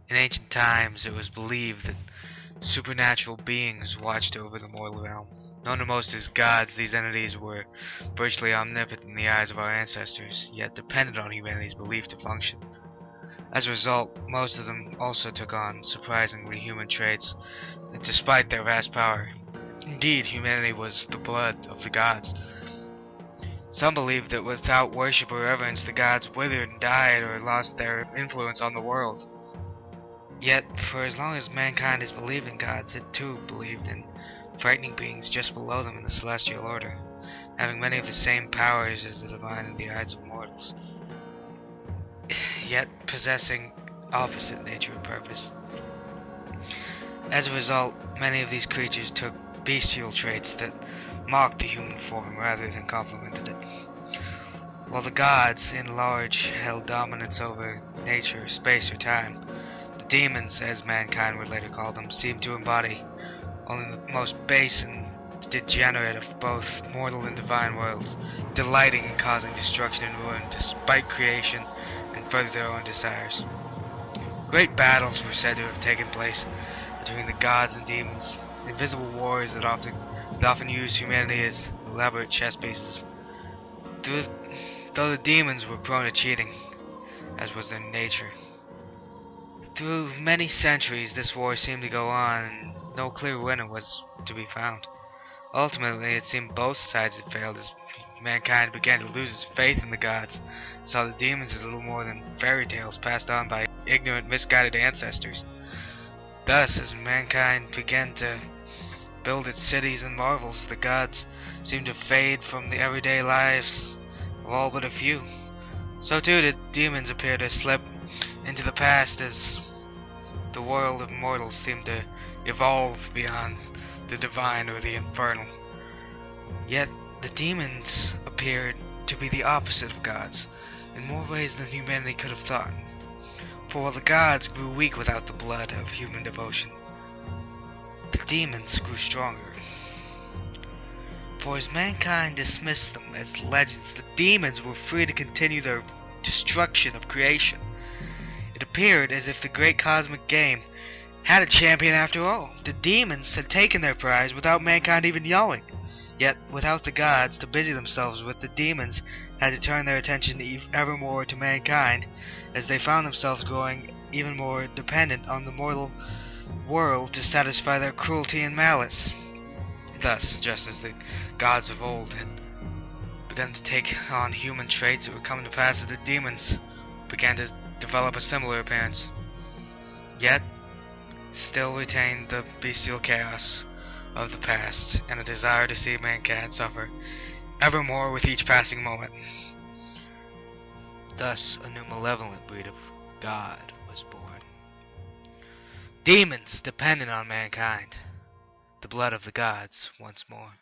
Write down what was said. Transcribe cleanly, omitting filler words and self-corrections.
In ancient times, it was believed that supernatural beings watched over the mortal realm. Known to most as gods, these entities were virtually omnipotent in the eyes of our ancestors, yet depended on humanity's belief to function. As a result, most of them also took on surprisingly human traits, despite their vast power. Indeed, humanity was the blood of the gods. Some believed that without worship or reverence, the gods withered and died or lost their influence on the world. Yet, for as long as mankind has believed in gods, it too believed in frightening beings just below them in the celestial order, having many of the same powers as the divine in the eyes of mortals, yet possessing opposite nature and purpose. As a result, many of these creatures took bestial traits that mocked the human form rather than complemented it. While the gods, in large, held dominance over nature, space, or time, the demons, as mankind would later call them, seemed to embody only the most base and degenerate of both mortal and divine worlds, delighting in causing destruction and ruin despite creation and further their own desires. Great battles were said to have taken place between the gods and demons, invisible wars that often used humanity as elaborate chess pieces. Though the demons were prone to cheating, as was their nature. Through many centuries this war seemed to go on, and no clear winner was to be found. Ultimately, it seemed both sides had failed as mankind began to lose its faith in the gods, and saw the demons as little more than fairy tales passed on by ignorant, misguided ancestors. Thus, as mankind began to build its cities and marvels, the gods seemed to fade from the everyday lives of all but a few. So too did demons appear to slip into the past as the world of mortals seemed to evolve beyond the divine or the infernal. Yet the demons appeared to be the opposite of gods in more ways than humanity could have thought. For while the gods grew weak without the blood of human devotion, the demons grew stronger. For as mankind dismissed them as legends, the demons were free to continue their destruction of creation. It appeared as if the great cosmic game had a champion after all. The demons had taken their prize without mankind even knowing. Yet, without the gods to busy themselves with, the demons had to turn their attention ever more to mankind, as they found themselves growing even more dependent on the mortal world to satisfy their cruelty and malice. Thus, just as the gods of old had begun to take on human traits, it would come to pass that the demons began to develop a similar appearance, yet still retained the bestial chaos of the past and a desire to see mankind suffer ever more with each passing moment. Thus, a new malevolent breed of god was born. Demons dependent on mankind, the blood of the gods once more.